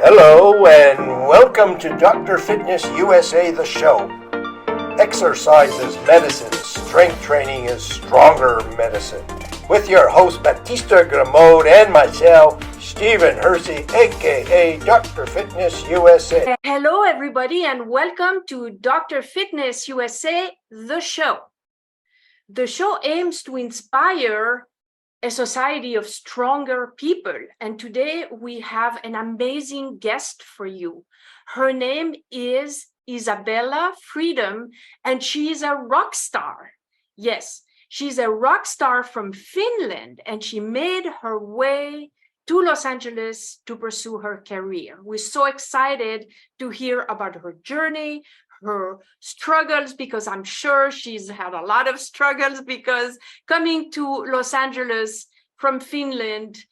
Hello and welcome to Dr. Fitness USA, the show. Exercise is medicine, strength training is stronger medicine. With your host Batista Gramode and myself, Stephen Hersey, aka Dr. Fitness USA. Hello everybody and welcome to Dr. Fitness USA, the show. The show aims to inspire a society of stronger people. And today we have an amazing guest for you. Her name is Isabella Freedom, and she is a rock star. Yes, she's a rock star from Finland, and she made her way to Los Angeles to pursue her career. We're so excited to hear about her journey, her struggles, because I'm sure she's had a lot of struggles, because coming to Los Angeles from Finland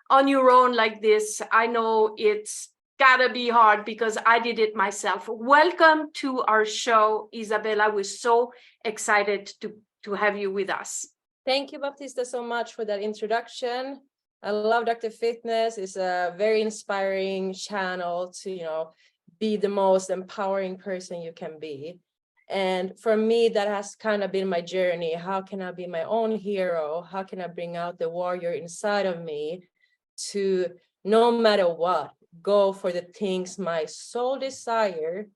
on your own like this, I know it's gotta be hard because I did it myself. Welcome to our show, Isabella. We're so excited to have you with us. Thank you, Baptista, so much for that introduction. I love Dr. Fitness. It's a very inspiring channel to, be the most empowering person you can be. And for me, that has kind of been my journey. How can I be my own hero? How can I bring out the warrior inside of me to, no matter what, go for the things my soul desire,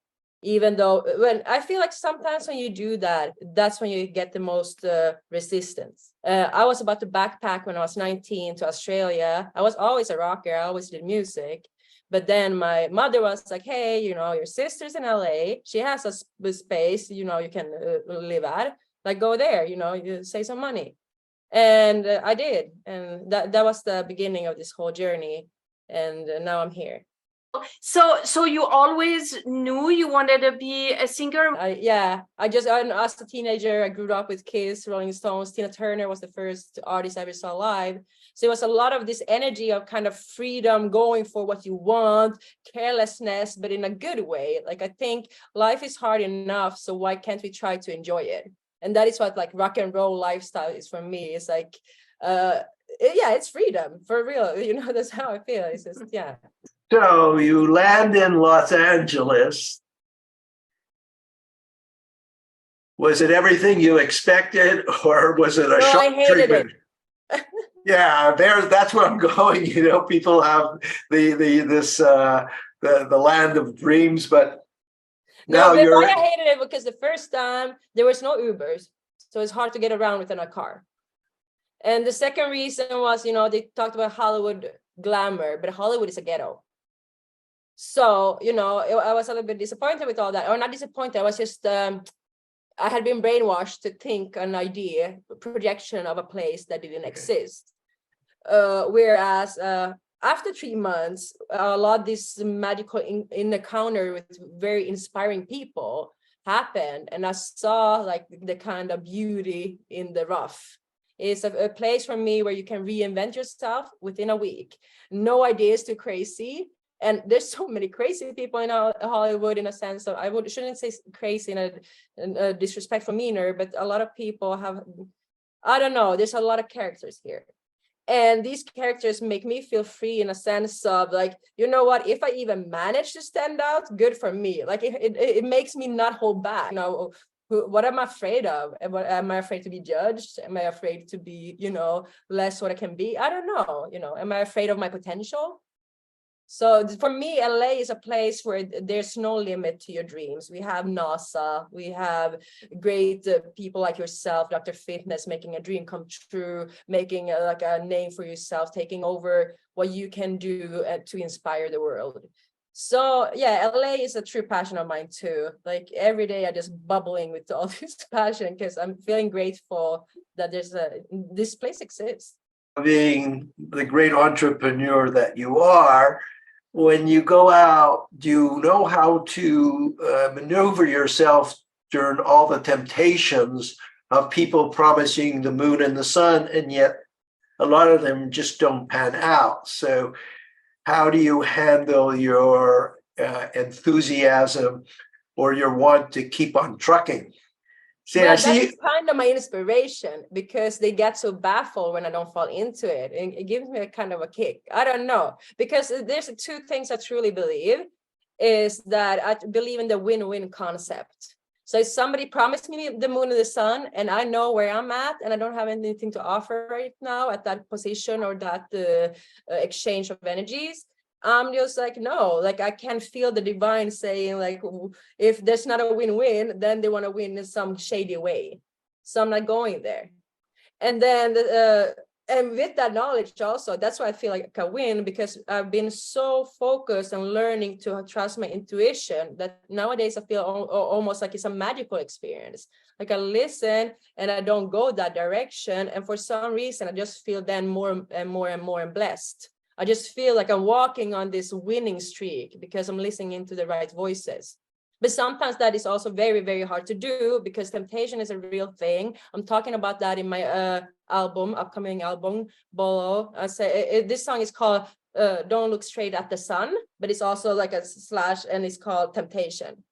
even though when I feel like sometimes when you do that, that's when you get the most resistance. I was about to backpack when I was 19 to Australia. I was always a rocker. I always did music. But then my mother was like, hey, your sister's in LA. She has a space, you can live at. Like, go there, you save some money. And I did. And that was the beginning of this whole journey. And now I'm here. So you always knew you wanted to be a singer? As a teenager, I grew up with Kiss, Rolling Stones. Tina Turner was the first artist I ever saw live. So it was a lot of this energy of kind of freedom, going for what you want, carelessness, but in a good way. Like, I think life is hard enough, so why can't we try to enjoy it? And that is what like rock and roll lifestyle is for me. It's like, it's freedom for real. That's how I feel. It's just, yeah. So you land in Los Angeles. Was it everything you expected, or was it a shock I hated treatment? It. Yeah, that's where I'm going. People have the land of dreams, but now why you're. I hated it because the first time there was no Ubers, so it's hard to get around within a car. And the second reason was, they talked about Hollywood glamour, but Hollywood is a ghetto. So, I was a little bit disappointed with all that, or not disappointed. I was just, I had been brainwashed to think an idea, a projection of a place that didn't exist. Whereas after 3 months, a lot of this magical encounter with very inspiring people happened. And I saw like the kind of beauty in the rough. It's a place for me where you can reinvent yourself within a week. No idea is too crazy. And there's so many crazy people in Hollywood, in a sense of, shouldn't say crazy in a disrespectful manner, but a lot of people have, I don't know, there's a lot of characters here. And these characters make me feel free in a sense of like, you know what, if I even manage to stand out, good for me. Like it makes me not hold back. What am I afraid of? Am I afraid to be judged? Am I afraid to be, less what I can be? I don't know. Am I afraid of my potential? So for me, LA is a place where there's no limit to your dreams. We have NASA, we have great people like yourself, Dr. Fitness, making a dream come true, making a name for yourself, taking over what you can do to inspire the world. So yeah, LA is a true passion of mine too. Like every day I just bubbling with all this passion because I'm feeling grateful that this place exists. Being the great entrepreneur that you are, when you go out, do you know how to maneuver yourself during all the temptations of people promising the moon and the sun, and yet a lot of them just don't pan out? So how do you handle your enthusiasm or your want to keep on trucking? See, I But see. that's kind of my inspiration, because they get so baffled when I don't fall into it. And it gives me a kind of a kick. I don't know. Because there's two things I truly believe, is that I believe in the win-win concept. So if somebody promised me the moon and the sun, and I know where I'm at, and I don't have anything to offer right now at that position or that exchange of energies, I'm just like, no, like I can feel the divine saying, like, if there's not a win-win, then they want to win in some shady way. So I'm not going there. And then and with that knowledge also, that's why I feel like I can win, because I've been so focused on learning to trust my intuition that nowadays I feel almost like it's a magical experience. Like I listen and I don't go that direction, and for some reason I just feel then more and more and more blessed. I just feel like I'm walking on this winning streak because I'm listening into the right voices. But sometimes that is also very, very hard to do, because temptation is a real thing. I'm talking about that in my upcoming album, Bolo. I say this song is called Don't Look Straight at the Sun, but it's also like a slash, and it's called Temptation.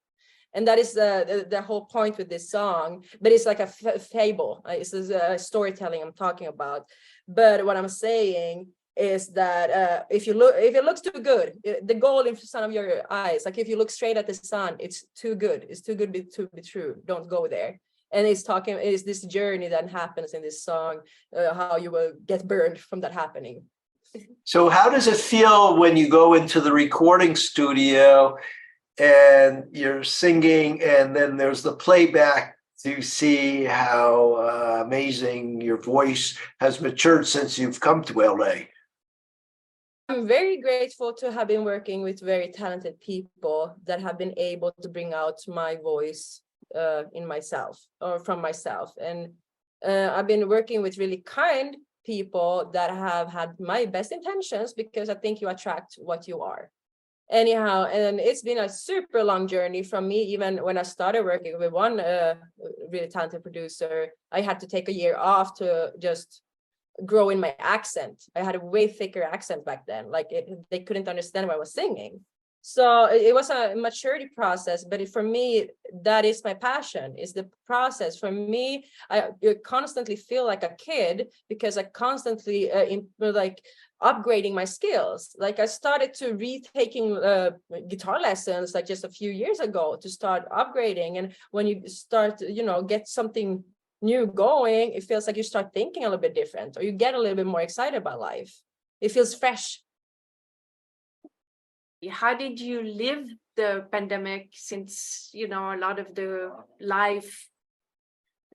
And that is the whole point with this song, but it's like a fable. It's a storytelling I'm talking about. But what I'm saying is that if it looks too good, the goal in front of your eyes, like if you look straight at the sun, it's too good. It's too good to be true. Don't go there. And it's this journey that happens in this song, how you will get burned from that happening. So how does it feel when you go into the recording studio and you're singing, and then there's the playback to see how amazing your voice has matured since you've come to LA? I'm very grateful to have been working with very talented people that have been able to bring out my voice in myself, or from myself. And I've been working with really kind people that have had my best intentions, because I think you attract what you are. Anyhow, and it's been a super long journey from me. Even when I started working with one really talented producer, I had to take a year off to just grow in my accent. I had a way thicker accent back then. Like they couldn't understand what I was singing. So it was a maturity process, but for me, that is my passion, is the process. For me, I constantly feel like a kid, because I constantly like upgrading my skills. Like I started to retaking guitar lessons like just a few years ago to start upgrading. And when you start, get something new going, it feels like you start thinking a little bit different, or you get a little bit more excited about life. It feels fresh. How did you live the pandemic, since a lot of the live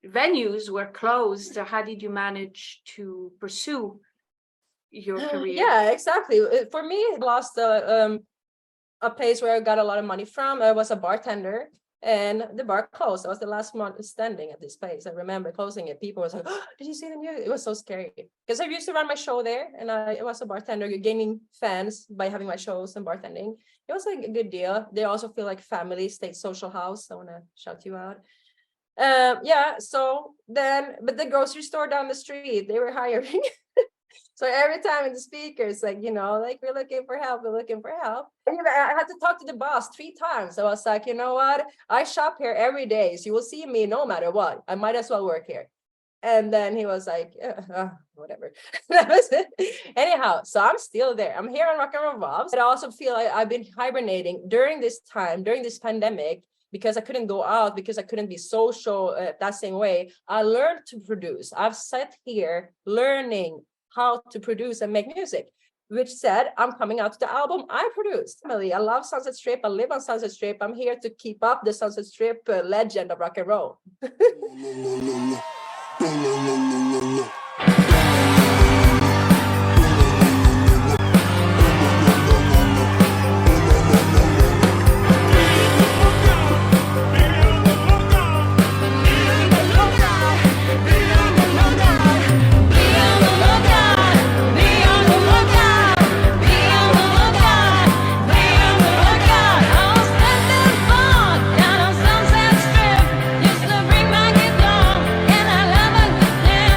venues were closed? How did you manage to pursue your career? Yeah, exactly. For me, I lost a place where I got a lot of money from. I was a bartender, and the bar closed. I was the last one standing at this place. I remember closing it. People was like, oh, did you see the music? It was so scary, because I used to run my show there, and I was a bartender, gaining fans by having my shows and bartending. It was like a good deal. They also feel like family, state social house. I want to shout you out. So then, but the grocery store down the street, they were hiring. So every time in the speakers, like, like, we're looking for help, we're looking for help. And I had to talk to the boss 3 times. So I was like, you know what? I shop here every day, so you will see me no matter what. I might as well work here. And then he was like, whatever. That was it. Anyhow, so I'm still there. I'm here on Rock and Roll Vibes. But I also feel like I've been hibernating during this time, during this pandemic, because I couldn't go out, because I couldn't be social that same way. I learned to produce. I've sat here learning how to produce and make music, which said I'm coming out to the album I produced. I love Sunset Strip. I live on Sunset Strip. I'm here to keep up the Sunset Strip legend of rock and roll. Down on Sunset Strip, used to bring my guitar, and I love a good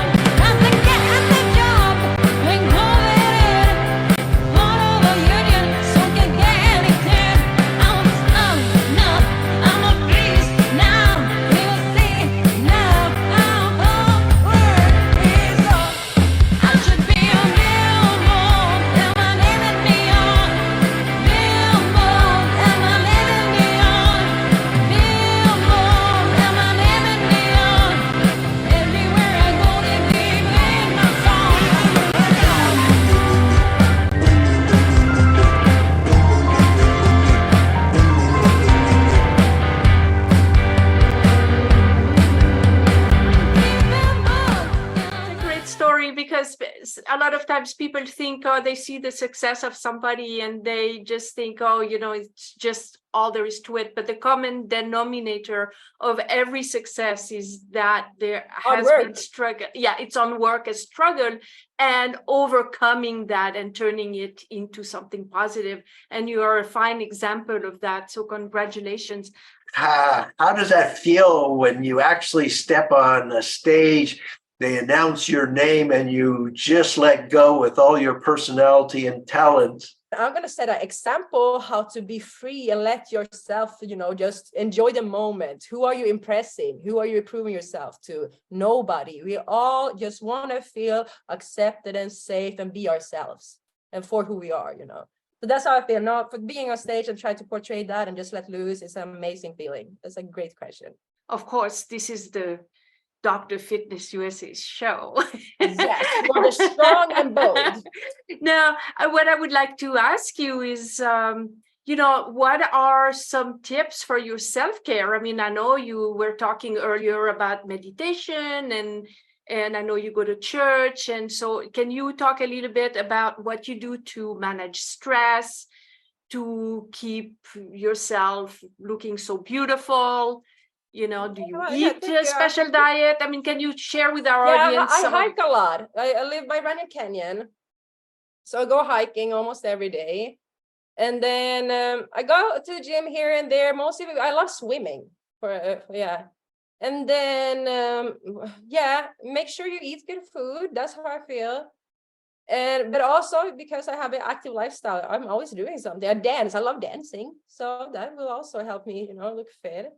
a lot of times people think, oh, they see the success of somebody and they just think, oh, it's just all there is to it. But the common denominator of every success is that there has been struggle. Yeah, it's on work, a struggle, and overcoming that and turning it into something positive. And you are a fine example of that. So congratulations. How does that feel when you actually step on a stage, they announce your name, and you just let go with all your personality and talent? I'm going to set an example how to be free and let yourself, just enjoy the moment. Who are you impressing? Who are you proving yourself to? Nobody. We all just want to feel accepted and safe and be ourselves and for who we are, So that's how I feel. Now, for being on stage and try to portray that and just let loose is an amazing feeling. That's a great question. Of course, this is the Dr. Fitness USA show. Yes, for the strong and bold. Now, what I would like to ask you is, what are some tips for your self-care? I mean, I know you were talking earlier about meditation and I know you go to church. And so can you talk a little bit about what you do to manage stress, to keep yourself looking so beautiful? Do you eat a special diet? I mean, can you share with our audience? I hike a lot. I live by Running Canyon. So I go hiking almost every day. And then I go to the gym here and there. Mostly, I love swimming. And then, make sure you eat good food. That's how I feel. But also because I have an active lifestyle, I'm always doing something. I dance. I love dancing. So that will also help me, look fit.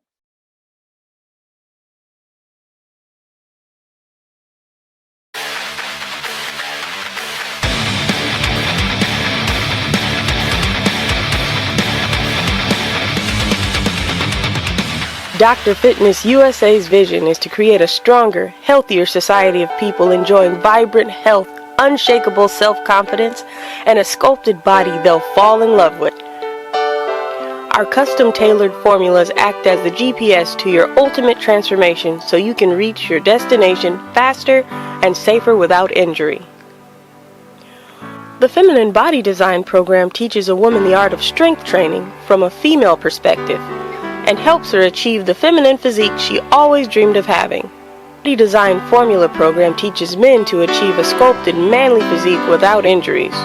Dr. Fitness USA's vision is to create a stronger, healthier society of people enjoying vibrant health, unshakable self-confidence, and a sculpted body they'll fall in love with. Our custom-tailored formulas act as the GPS to your ultimate transformation so you can reach your destination faster and safer without injury. The Feminine Body Design program teaches a woman the art of strength training from a female perspective and helps her achieve the feminine physique she always dreamed of having. The Body Design Formula program teaches men to achieve a sculpted manly physique without injuries.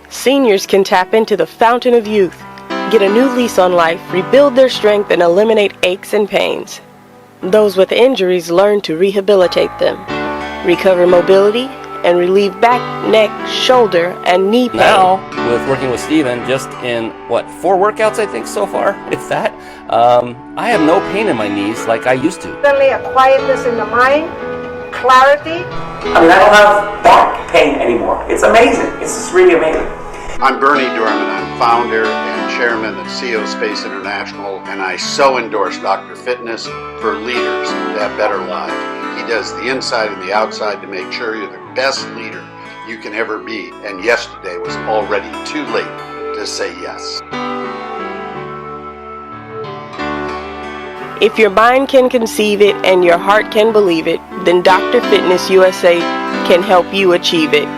Seniors can tap into the fountain of youth, get a new lease on life, rebuild their strength, and eliminate aches and pains. Those with injuries learn to rehabilitate them, recover mobility, and relieve back, neck, shoulder, and knee pain. Now, with working with Steven, just in 4 workouts I think so far, if that, I have no pain in my knees like I used to. Suddenly a quietness in the mind, clarity. I mean, I don't have back pain anymore. It's amazing. It's just really amazing. I'm Bernie Dorman. I'm founder and chairman of CEO Space International, and I so endorse Dr. Fitness for leaders to have better lives. He does the inside and the outside to make sure you're the best leader you can ever be. And yesterday was already too late to say yes. If your mind can conceive it and your heart can believe it, then Dr. Fitness USA can help you achieve it.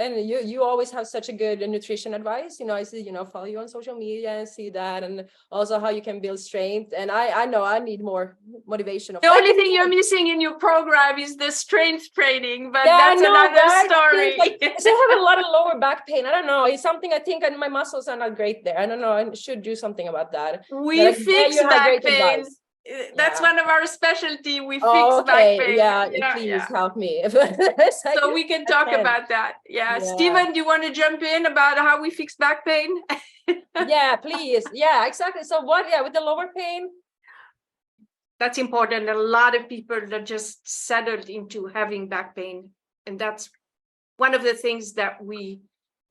And you always have such a good nutrition advice. I see, follow you on social media and see that, and also how you can build strength. And I know I need more motivation. The only thing you're missing in your program is the strength training, but that's another story. I have a lot of lower back pain. I don't know. It's something I think my muscles are not great there. I don't know. I should do something about that. We fix back pain. That's one of our specialty. We fix back pain. Please help me. So we can talk about that. Steven, do you want to jump in about how we fix back pain? Yeah, please. Yeah, exactly. So with the lower pain? That's important. A lot of people are just settled into having back pain. And that's one of the things that we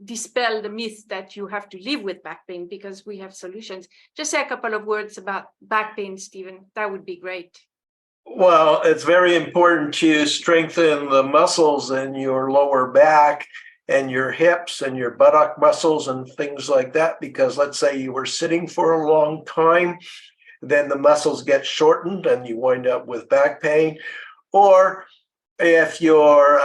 dispel the myth that you have to live with back pain, because we have solutions. Just say a couple of words about back pain, Steven. That would be great. Well, it's very important to strengthen the muscles in your lower back and your hips and your buttock muscles and things like that, because let's say you were sitting for a long time, then the muscles get shortened and you wind up with back pain. Or if you're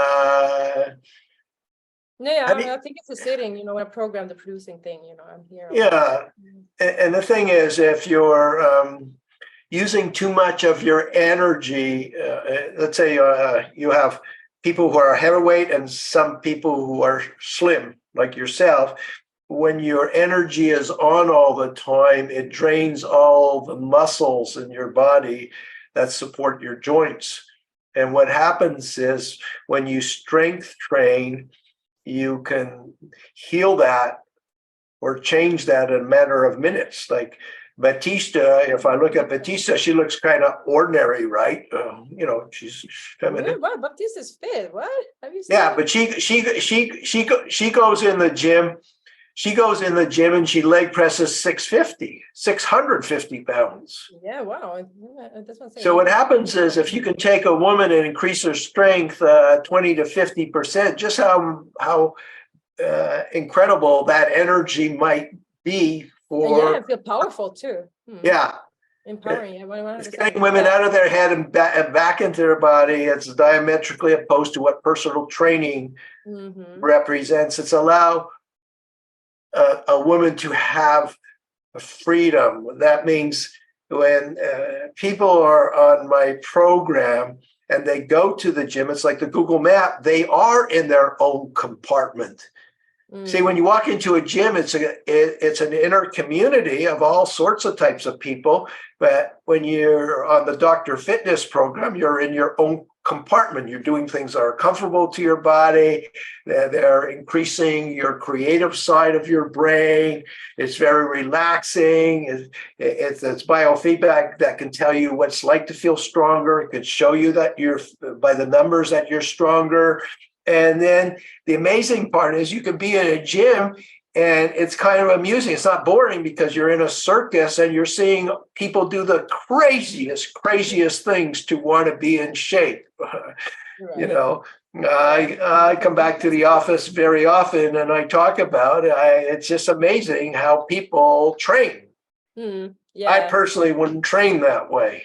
I think it's a sitting, when I program the producing thing, I'm here. Yeah. And the thing is, if you're using too much of your energy, let's say you have people who are heavyweight and some people who are slim, like yourself, when your energy is on all the time, it drains all the muscles in your body that support your joints. And what happens is when you strength train, you can heal that or change that in a matter of minutes. Like Batista, if I look at Batista, she looks kind of ordinary, right? She's feminine. What? Baptista's fit. What? Have you seen? Yeah, but she goes in the gym. She goes in the gym and she leg presses 650 pounds. Yeah, wow. That's what I'm saying. So what happens is if you can take a woman and increase her strength 20 to 50%, just how incredible that energy might be for. I feel powerful too. Yeah. Empowering. It's getting women out of their head and back into their body. It's diametrically opposed to what personal training represents. It's allow a woman to have freedom. That means when people are on my program and they go to the gym, it's like the Google map, they are in their own compartment. See, when you walk into a gym, it's an inner community of all sorts of types of people. But when you're on the Dr. Fitness program, you're in your own compartment. You're doing things that are comfortable to your body. They're increasing your creative side of your brain. It's very relaxing. It's biofeedback that can tell you what it's like to feel stronger. It can show you that you're, by the numbers, that you're stronger. And then the amazing part is you can be in a gym and it's kind of amusing. It's not boring because you're in a circus and you're seeing people do the craziest things to want to be in shape. Right. I come back to the office very often and I talk about it's just amazing how people train. Yeah. I personally wouldn't train that way.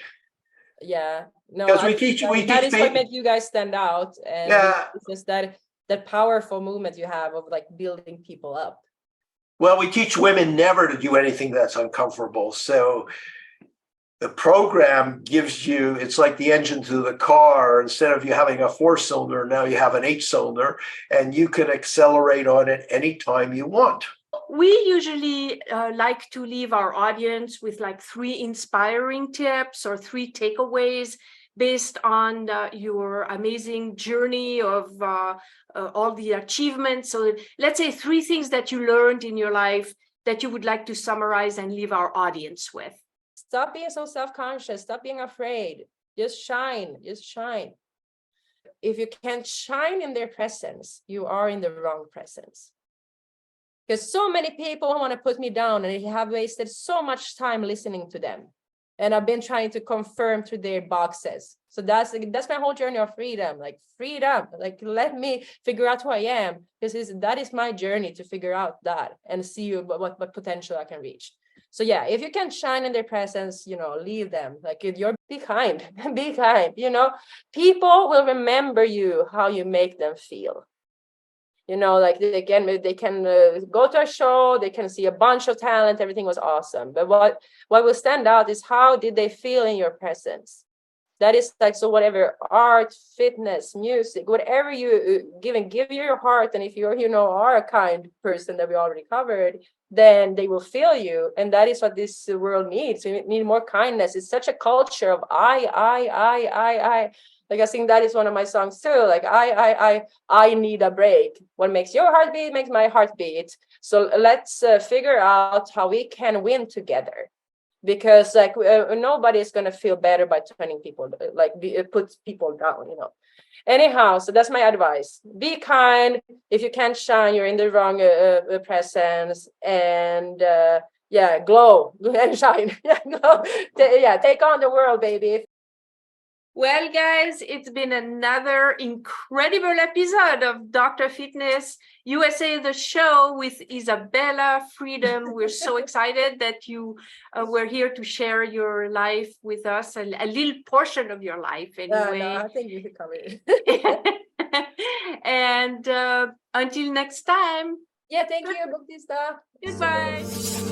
Yeah. No, because we teach that is what makes you guys stand out, and it's just that powerful movement you have of like building people up. Well, we teach women never to do anything that's uncomfortable. So the program gives you, it's like the engine to the car. Instead of you having a 4-cylinder, now you have an 8-cylinder, and you can accelerate on it anytime you want. We usually like to leave our audience with like 3 inspiring tips or 3 takeaways based on your amazing journey of all the achievements. So let's say 3 things that you learned in your life that you would like to summarize and leave our audience with. Stop being so self-conscious. Stop being afraid. Just shine. Just shine. If you can't shine in their presence, you are in the wrong presence. Because so many people want to put me down and I have wasted so much time listening to them. And I've been trying to confirm through their boxes. So that's my whole journey of freedom. Like freedom, like let me figure out who I am. Because that is my journey to figure out that and see what potential I can reach. So yeah, if you can shine in their presence, leave them. Like you're be kind, be kind. People will remember you how you make them feel. Like they can go to a show, they can see a bunch of talent, everything was awesome. But what will stand out is how did they feel in your presence? That is like, so whatever art, fitness, music, whatever you give your heart. And if you're, are a kind person that we already covered, then they will feel you. And that is what this world needs. We need more kindness. It's such a culture of I. Like I think that is one of my songs too. Like I need a break. What makes your heart beat makes my heart beat. So let's figure out how we can win together. Because like nobody is gonna feel better by turning people puts people down. Anyhow, so that's my advice. Be kind. If you can't shine, you're in the wrong presence. And glow and shine. Take on the world, baby. Well, guys, it's been another incredible episode of Dr. Fitness USA, the show with Isabella Freedom. We're so excited that you were here to share your life with us, a little portion of your life anyway. No, I think we could cover it. And until next time. Yeah, thank you, Bautista. Goodbye.